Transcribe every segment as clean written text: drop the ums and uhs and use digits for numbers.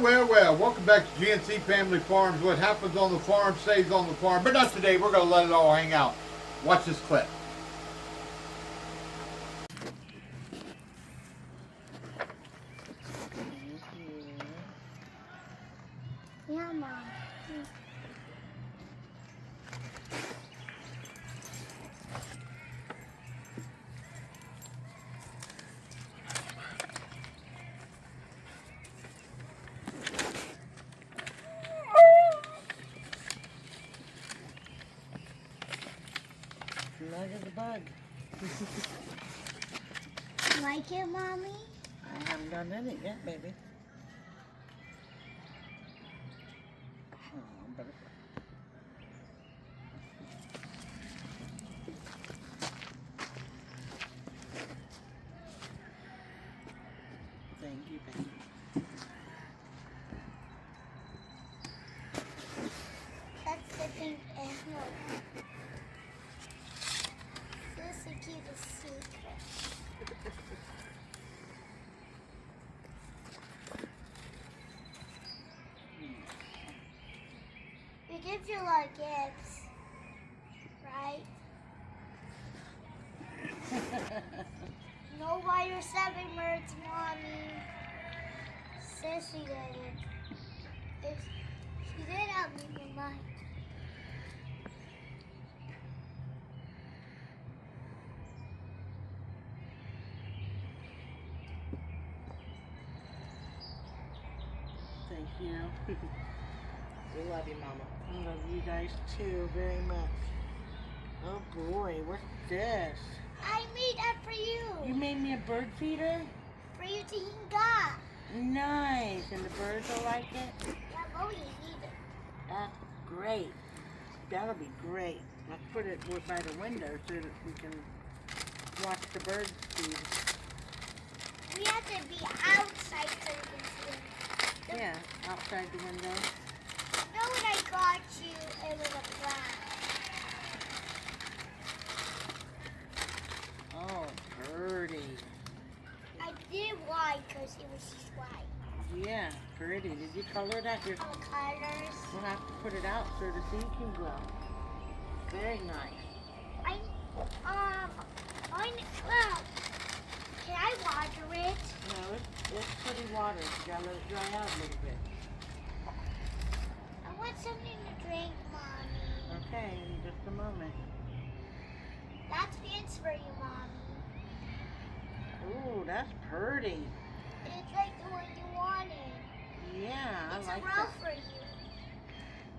Well, welcome back to GNC Family Farms. What happens on the farm stays on the farm, but not today. We're going to let it all hang out. Watch this clip. Yeah, Mom. Look at the bug. Like it, Mommy? I haven't done it yet, baby. Oh, butterfly. Thank you, baby. That's the pink animal. This is the cutest secret. We give you a lot of gifts, right? No wire 7 words, Mommy. Sissy did it. She did help me with mine. Thank you. We love you, Mama. I love you guys too very much. Oh boy, what's this? I made that for you. You made me a bird feeder? For you to eat. Nice. And the birds will like it? Yeah, Mommy, eat it. That's great. That'll be great. Let's put it by the window so that we can watch the birds feed. We have to be outside so we can see it. Yeah, outside the window. You know when I got you, it was a plant. Oh, pretty. I did white because it was just white. Yeah, pretty. Did you color that? All colors. We'll have to put it out so the seed can grow. Very nice. Well, can I water it? No, it's pretty water. You gotta let it dry out a little bit. I want something to drink, Mommy. Okay, in just a moment. That's fancy for you, Mommy. Ooh, that's pretty. It's like the one you wanted. Yeah, It's I like a row that. for you.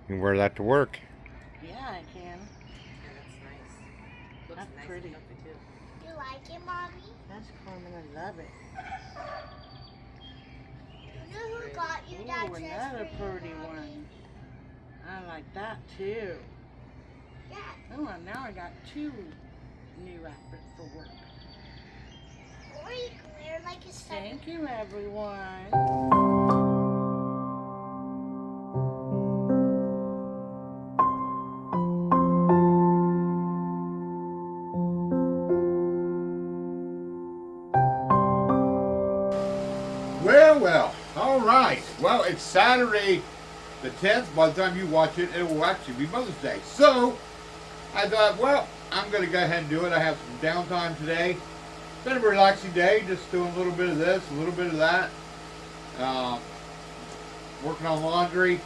You can wear that to work. Yeah, I can. Yeah, that's nice. Looks That's nice pretty. and comfy, too. You like it, Mommy? That's Carmen. I love it. You know who got you that Ooh, dress another for you, pretty Mommy? one. I like that too. Yeah. Oh, and now I got 2 new outfits for work. Or you can wear like a sweater. Thank you, everyone. Well, all right. Well, it's Saturday the 10th. By the time you watch it, it will actually be Mother's Day. So, I thought, well, I'm going to go ahead and do it. I have some downtime today. It's been a relaxing day, just doing a little bit of this, a little bit of that. Working on laundry.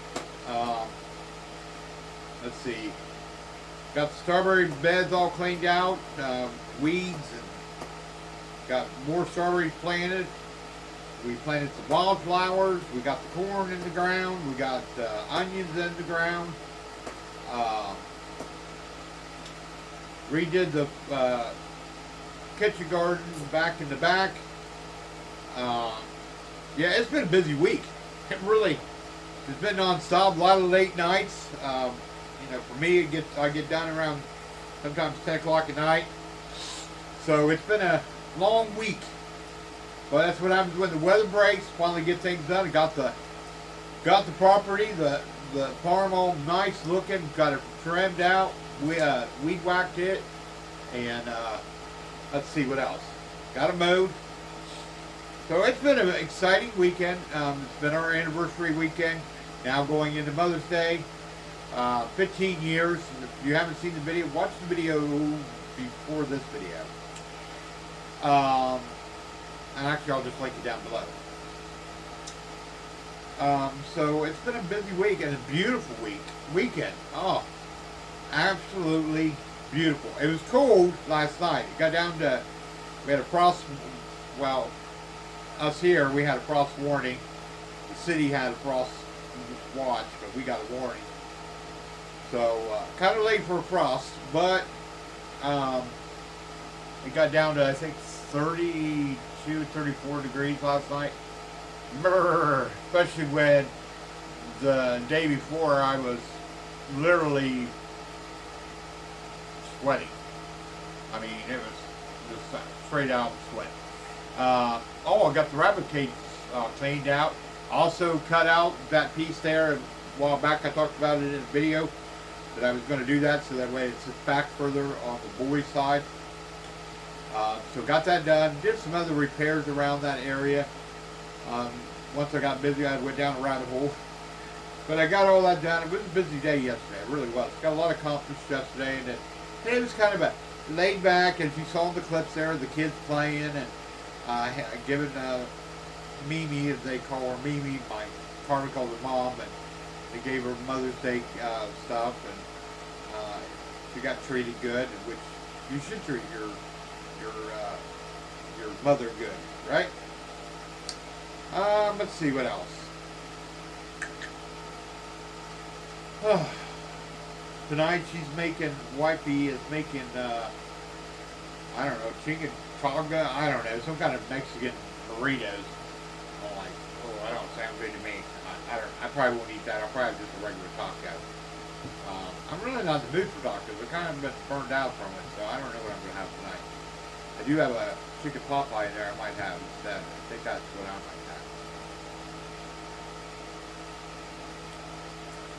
Let's see. Got the strawberry beds all cleaned out. Weeds. And got more strawberries planted. We planted some wildflowers. We got the corn in the ground. We got onions in the ground. Redid the kitchen garden back in the back. Yeah, it's been a busy week. It really, it's been non-stop. A lot of late nights. You know, for me, I get down around sometimes 10 o'clock at night. So it's been a long week. But that's what happens when the weather breaks. Finally get things done. I got the property, the farm all nice looking. Got it trimmed out. We weed whacked it, and let's see what else. Got it mowed. So it's been an exciting weekend. It's been our anniversary weekend. Now going into Mother's Day. 15 years. If you haven't seen the video, watch the video before this video. And actually, I'll just link it down below. So it's been a busy week and a beautiful weekend. Oh, absolutely beautiful. It was cold last night. It got down to, we had a frost, well, us here, we had a frost warning. The city had a frost watch, but we got a warning. So, kind of late for a frost, but it got down to, I think, 32, 34 degrees last night. Brr, especially when the day before I was literally sweating. I mean, it was just straight out sweat. Oh, I got the rabbit cage cleaned out. Also cut out that piece there a while back. I talked about it in a video that I was going to do that so that way it sits back further on the boys' side. So got that done. Did some other repairs around that area. Once I got busy, I went down a rabbit hole. But I got all that done. It was a busy day yesterday. It really was. Got a lot accomplished yesterday. And it was kind of a laid back, as you saw in the clips there, the kids playing and giving Mimi, as they call her, Mimi, my Carmen called her mom, and they gave her Mother's Day stuff. And she got treated good, which you should treat your mother good, right? Let's see what else. Tonight wifey is making, I don't know, chimichanga, I don't know, some kind of Mexican burritos. I'm like, oh, that don't sound good to me. I probably won't eat that. I'll probably have just a regular taco. I'm really not in the mood for tacos. I've kind of been burned out from it, so I don't know what I'm going to have tonight. I do have a chicken pot pie in there I might have instead. I think that's what I might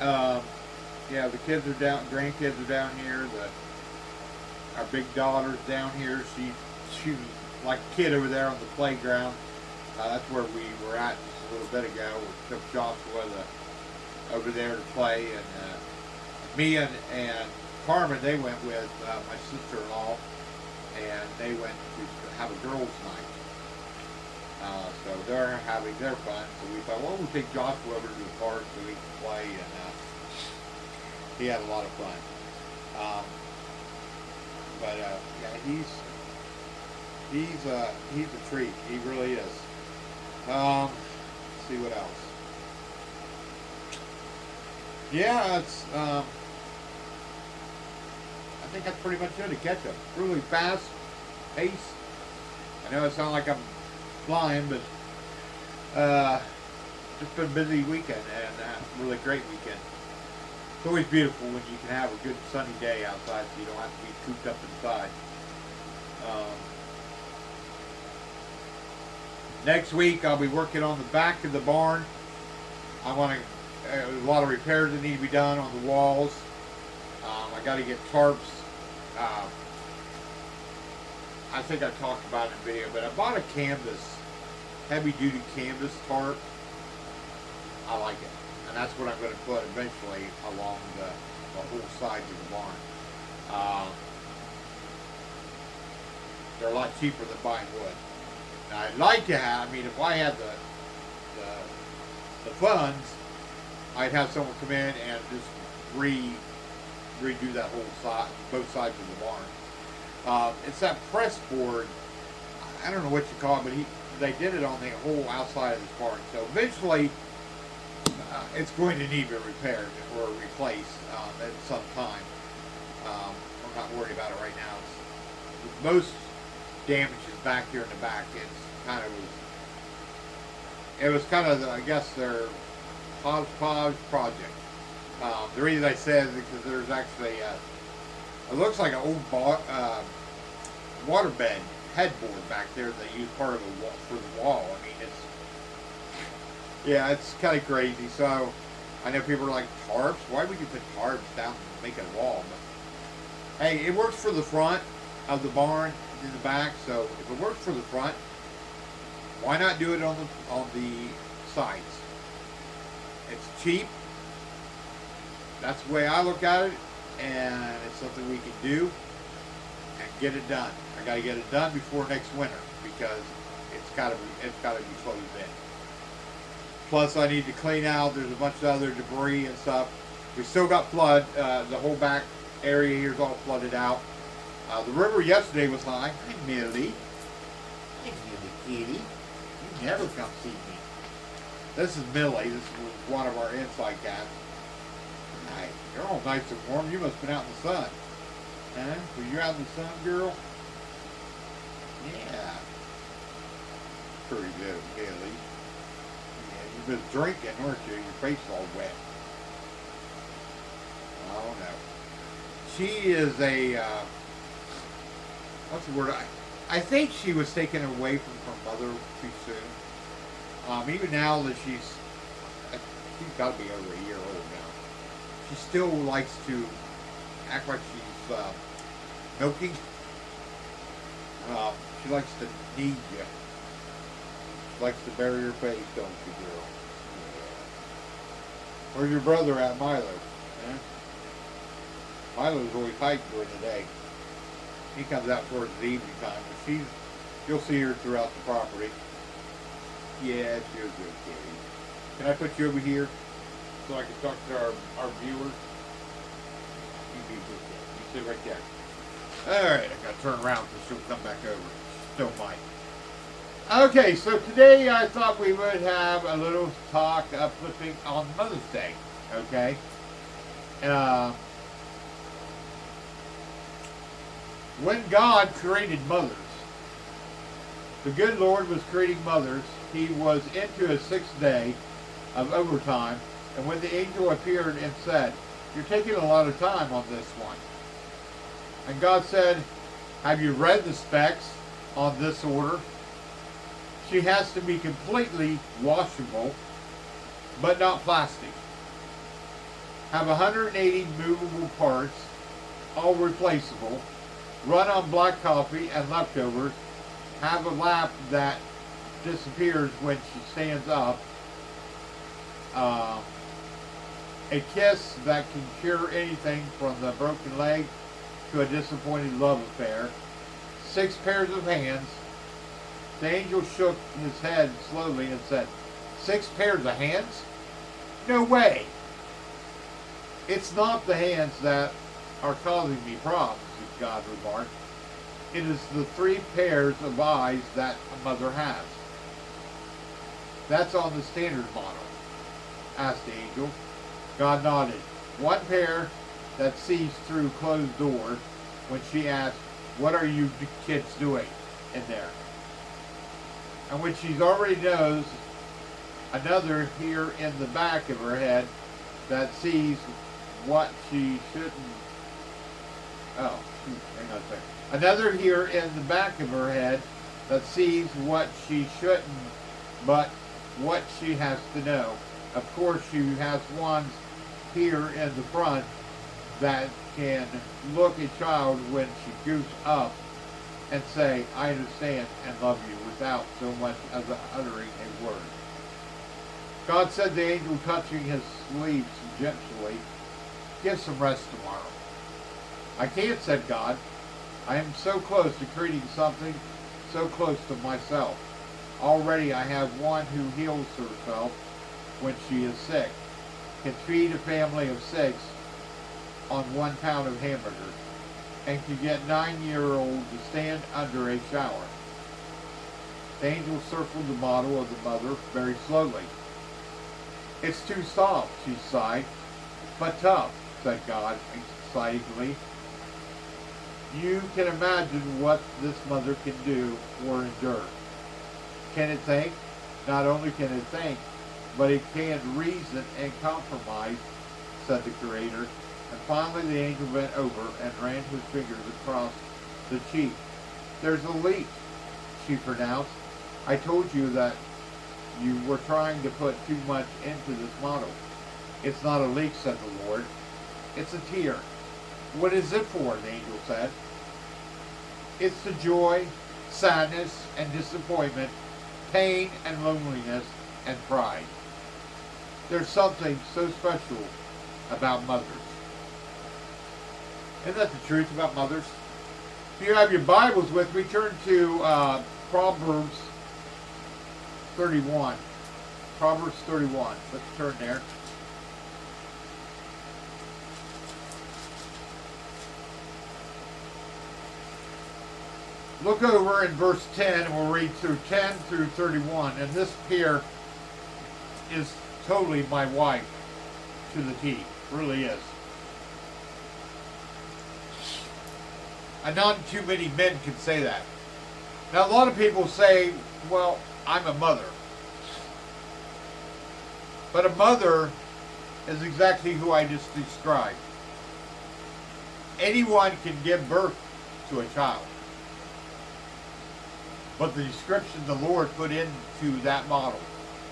have. Yeah, the kids are down, grandkids are down here. Our big daughter's down here. She was like a kid over there on the playground. That's where we were at just a little bit ago. We took Joshua over there to play, and me and Carmen, they went with my sister-in-law, and they went to have a girls' night. So they're having their fun. So we thought, well, we'll take Joshua over to the park so we can play, and he had a lot of fun. But yeah, he's a treat. He really is. Let's see what else. Yeah, it's. I think that's pretty much it. A catch up. Really fast pace. I know it sounds like I'm flying, but just been a busy weekend and a really great weekend. It's always beautiful when you can have a good sunny day outside, so you don't have to be cooped up inside. Next week I'll be working on the back of the barn. I want a lot of repairs that need to be done on the walls. I got to get tarps. I think I talked about it in the video, but I bought a canvas, heavy-duty canvas tarp. I like it, and that's what I'm going to put eventually along the whole sides of the barn. They're a lot cheaper than buying wood. Now, I'd like to have, I mean, if I had the funds, I'd have someone come in and just redo that whole side, both sides of the barn. It's that press board, I don't know what you call it, but they did it on the whole outside of this barn. So eventually, it's going to need to be repaired or replaced at some time. I'm not worried about it right now. Most damage is back here in the back. It was kind of, I guess, their hodgepodge project. The reason I said is because there's actually, it looks like an old waterbed headboard back there that they use part of the wall for the wall. I mean, it's kind of crazy. So I know people are like, tarps? Why would you put tarps down and make a wall? But hey, it works for the front of the barn in the back. So if it works for the front, Why not do it on the sides? It's cheap. That's the way I look at it, and it's something we can do and get it done. I got to get it done before next winter because it's got to be closed in. Plus, I need to clean out. There's a bunch of other debris and stuff. We still got flood. The whole back area here is all flooded out. The river yesterday was high. Hi, Millie. Hi, Millie kitty. You never come see me. This is Millie. This is one of our inside cats. Hi. You're all nice and warm. You must have been out in the sun. Huh? Were you out in the sun, girl? Yeah. Pretty good, Millie. Yeah, you've been drinking, weren't you? Your face is all wet. Oh, no. She is a, what's the word? I think she was taken away from her mother too soon. Even now that she's got to be over a year old now. She still likes to act like she's milking. She likes to need you. She likes to bury her face, don't you, girl? Yeah. Where's your brother at, Milo? Yeah? Milo's always hiking during the day. He comes out towards the evening time, but you'll see her throughout the property. Yeah, she's a good kitty. Can I put you over here so I can talk to our viewers? You be a good kid. You sit right there. Alright, I gotta turn around so she'll come back over. Still might. Okay, so today I thought we would have a little talk uplifting on Mother's Day. Okay? When God created mothers, the good Lord was creating mothers. He was into his 6th day of overtime, and when the angel appeared and said, "You're taking a lot of time on this one." And God said, "Have you read the specs on this order? She has to be completely washable, but not plastic. Have 180 movable parts, all replaceable. Run on black coffee and leftovers. Have a lap that disappears when she stands up. A kiss that can cure anything from the broken leg to a disappointed love affair. 6 pairs of hands." The angel shook his head slowly and said, 6 pairs of hands? No way! It's not the hands that are causing me problems, God remarked. It is the 3 pairs of eyes that a mother has. That's on the standard model, asked the angel. God nodded. 1 pair that sees through closed doors when she asked, "What are you kids doing in there?" And when she already knows, another here in the back of her head that sees what she shouldn't. Oh, hang on a second. Another here in the back of her head that sees what she shouldn't, but what she has to know. Of course, she has ones here in the front that can look a child when she goofs up and say, "I understand and love you," without so much as uttering a word. God said to the angel, touching his sleeves gently, "Get some rest tomorrow." "I can't," said God. "I am so close to creating something so close to myself. Already I have one who heals herself when she is sick, can feed a family of 6 on 1 pound of hamburgers, and can get 9-year-old to stand under a shower." The angel circled the model of the mother very slowly. "It's too soft," she sighed. "But tough," said God excitedly. "You can imagine what this mother can do or endure. Can it think? Not only can it think, but it can reason and compromise," said the Creator. And finally the angel bent over and ran his fingers across the cheek. "There's a leak," she pronounced. "I told you that you were trying to put too much into this model." "It's not a leak," said the Lord. "It's a tear." "What is it for?" the angel said. "It's the joy, sadness, and disappointment pain and loneliness and pride. There's something so special about mothers. Isn't that the truth about mothers? If you have your Bibles with me, turn to Proverbs 31. Proverbs 31. Let's turn there. Look over in verse 10, and we'll read through 10 through 31. And this here is totally my wife to the T. Really is. And not too many men can say that. Now, a lot of people say, well, I'm a mother. But a mother is exactly who I just described. Anyone can give birth to a child. But the description the Lord put into that model,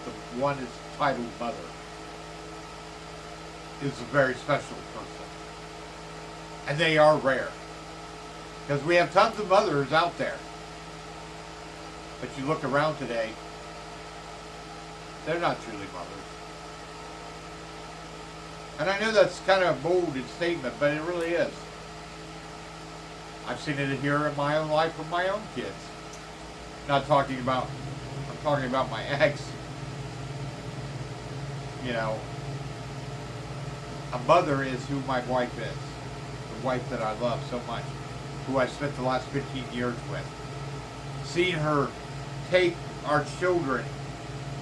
the one is titled mother, is a very special person. And they are rare. Because we have tons of mothers out there. But you look around today, they're not truly mothers. And I know that's kind of a bold statement, but it really is. I've seen it here in my own life with my own kids. I'm talking about my ex. You know, a mother is who my wife is. The wife that I love so much. Who I spent the last 15 years with. Seeing her take our children,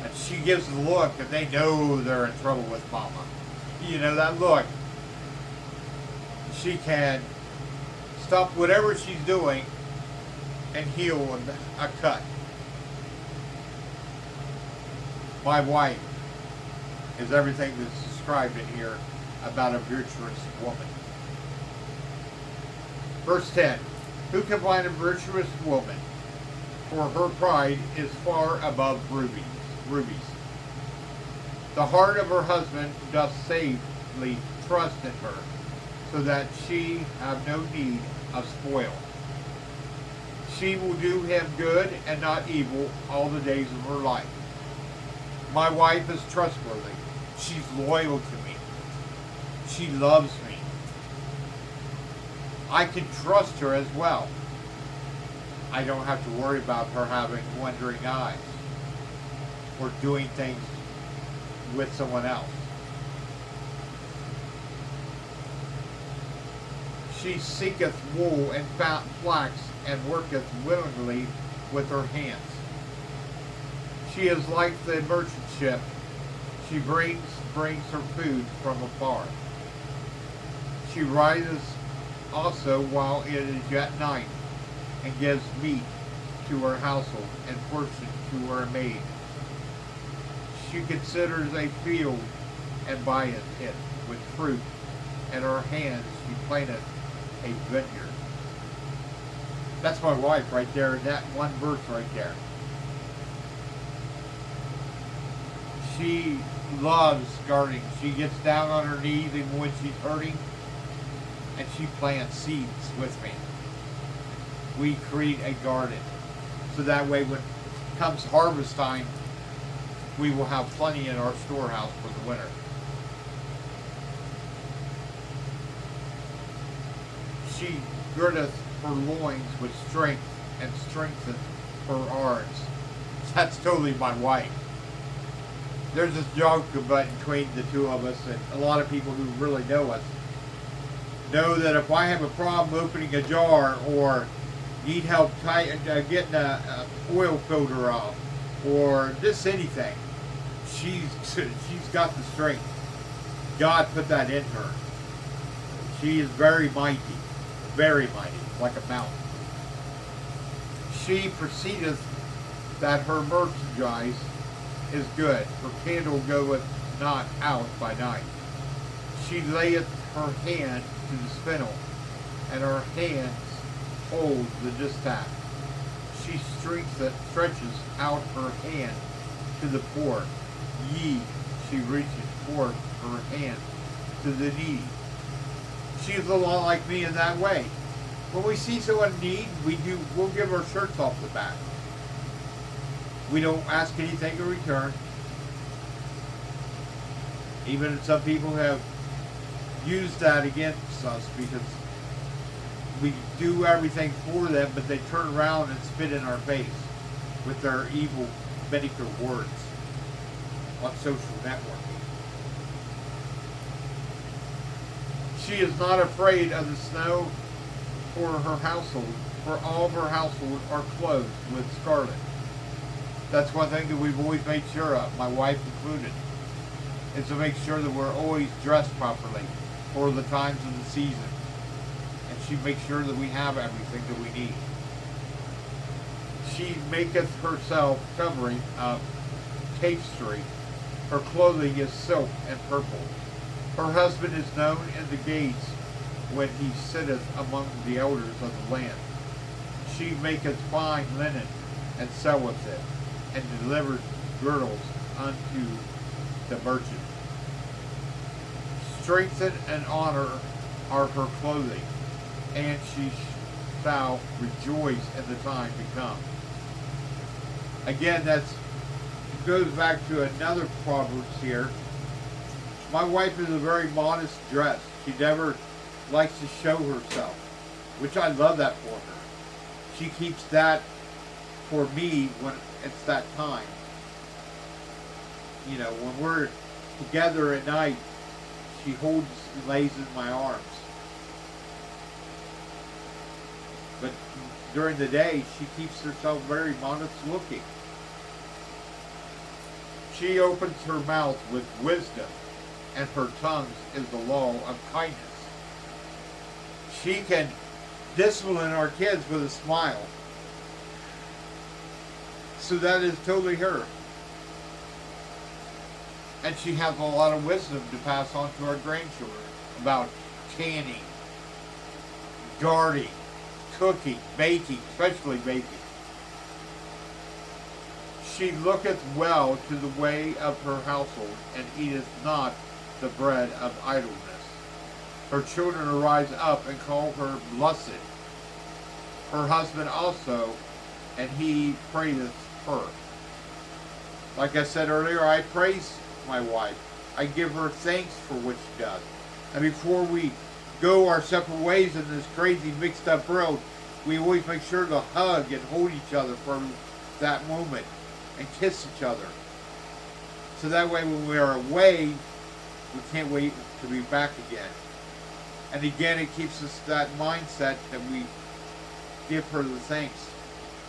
and she gives the look, and they know they're in trouble with mama. You know, that look. She can stop whatever she's doing and heal a cut. My wife is everything that's described in here about a virtuous woman. Verse 10, who can find a virtuous woman? For her pride is far above rubies. The heart of her husband doth safely trust in her, so that she have no need of spoil. She will do him good and not evil all the days of her life. My wife is trustworthy. She's loyal to me. She loves me. I can trust her as well. I don't have to worry about her having wandering eyes or doing things with someone else. She seeketh wool and flax and worketh willingly with her hands. She is like the merchant ship. She brings her food from afar. She rises also while it is yet night, and gives meat to her household and portion to her maid. She considers a field and buyeth it with fruit, and her hands she planteth a vineyard. That's my wife right there in that one verse right there. She loves gardening. She gets down on her knees even when she's hurting, and she plants seeds with me. We create a garden, so that way when comes harvest time, we will have plenty in our storehouse for the winter. She girdeth her loins with strength, and strengtheneth her arms. That's totally my wife. There's this joke about between the two of us, and a lot of people who really know us know that if I have a problem opening a jar, or need help getting a oil filter off, or just anything, she's got the strength. God put that in her. She is very mighty, like a mountain. She perceiveth that her merchandise is good. Her candle goeth not out by night. She layeth her hand to the spindle, and her hands hold the distaff. She stretches out her hand to the poor. She reaches forth her hand to the needy. She is a lot like me in that way. When we see someone in need, we'll give our shirts off the back. We don't ask anything in return. Even some people have used that against us because we do everything for them, but they turn around and spit in our face with their evil mediocre words on social networking. She is not afraid of the snow for her household, for all of her household are clothed with scarlet. That's one thing that we've always made sure of, my wife included, is to make sure that we're always dressed properly for the times of the season. And she makes sure that we have everything that we need. She maketh herself covering of tapestry. Her clothing is silk and purple. Her husband is known in the gates when he sitteth among the elders of the land. She maketh fine linen and selleth it, and delivereth girdles unto the merchant. Strength and honor are her clothing, and she shall rejoice in the time to come. Again, that goes back to another Proverbs here. My wife is a very modest dress. She never likes to show herself, which I love that for her. She keeps that for me when it's that time. You know, when we're together at night, she holds and lays in my arms. But during the day, she keeps herself very modest looking. She opens her mouth with wisdom, and her tongue is the law of kindness. She can discipline our kids with a smile. So that is totally her. And she has a lot of wisdom to pass on to our grandchildren about canning, guarding, cooking, baking, especially baking. She looketh well to the way of her household, and eateth not the bread of idleness. Her children arise up and call her blessed. Her husband also, and he praiseth her. Like I said earlier, I praise my wife. I give her thanks for what she does. And before we go our separate ways in this crazy mixed up world, we always make sure to hug and hold each other for that moment and kiss each other. So that way when we are away, we can't wait to be back again. And again, it keeps us that mindset that we give her the thanks.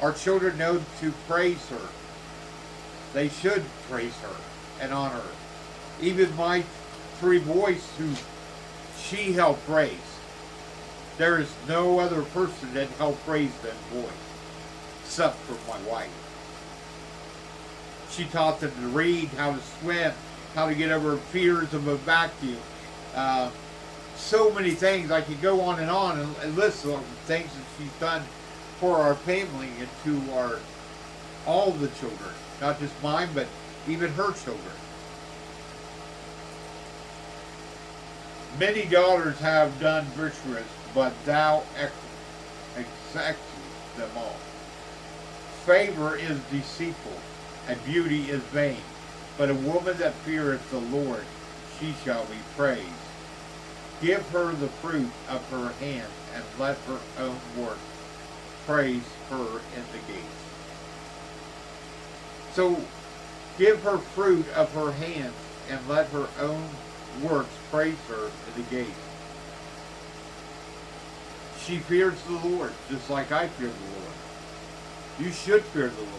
Our children know to praise her. They should praise her and honor her. Even my 3 boys who she helped raise. There is no other person that helped raise them boys, except for my wife. She taught them to read, how to swim, how to get over fears of a vacuum. So many things. I could go on and list of things that she's done for our family and to all the children, not just mine, but even her children. Many daughters have done virtuous, but thou executest them all. Favor is deceitful, and beauty is vain, but a woman that feareth the Lord, she shall be praised. Give her the fruit of her hand, and let her own work praise her in the gates. So, give her fruit of her hands, and let her own works praise her in the gates. She fears the Lord, just like I fear the Lord. You should fear the Lord.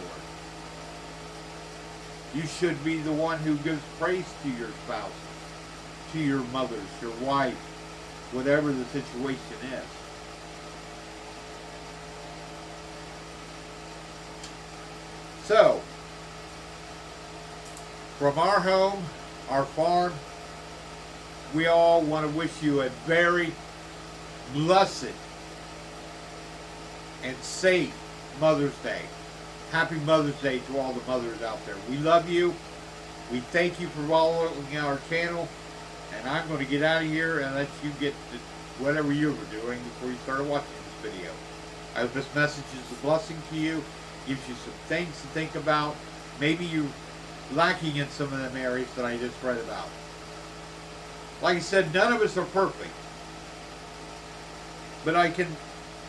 You should be the one who gives praise to your spouse, to your mothers, your wife, whatever the situation is. So, from our home, our farm, we all want to wish you a very blessed and safe Mother's Day. Happy Mother's Day to all the mothers out there. We love you. We thank you for following our channel. And I'm going to get out of here and let you get to whatever you were doing before you started watching this video. I hope this message is a blessing to you. gives you some things to think about. Maybe you're lacking in some of them areas that I just read about. Like I said, none of us are perfect. But I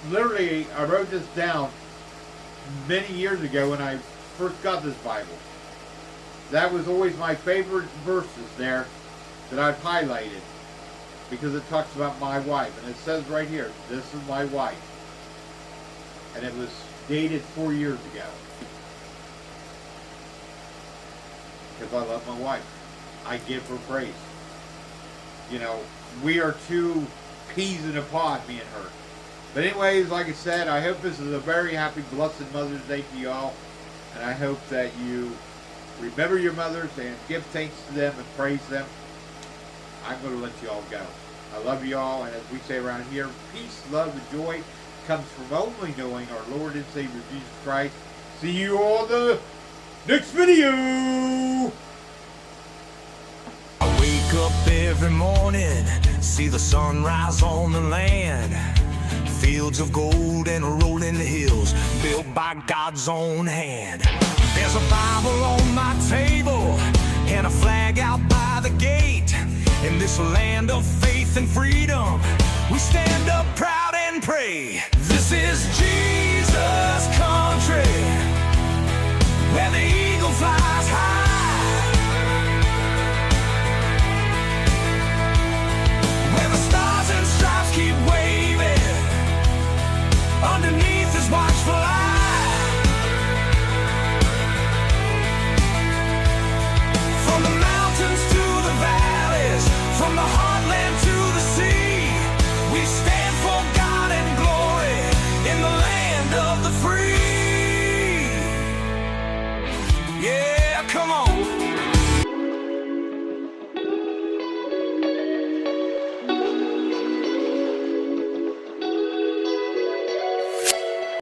wrote this down many years ago when I first got this Bible. That was always my favorite verses there that I've highlighted, because it talks about my wife. And it says right here, this is my wife. And it was dated 4 years ago. Because I love my wife. I give her praise. You know, we are two peas in a pod, me and her. But anyways, like I said, I hope this is a very happy, blessed Mother's Day to y'all. And I hope that you remember your mothers and give thanks to them and praise them. I'm going to let you all go. I love you all, and as we say around here, peace, love, and joy comes from only knowing our Lord and Savior Jesus Christ. See you all in the next video! I wake up every morning, see the sunrise on the land. Fields of gold and rolling hills, built by God's own hand. There's a Bible on my table, and a flag out by the gate. In this land of faith and freedom, we stand up proud and pray. This is Jesus' country, where the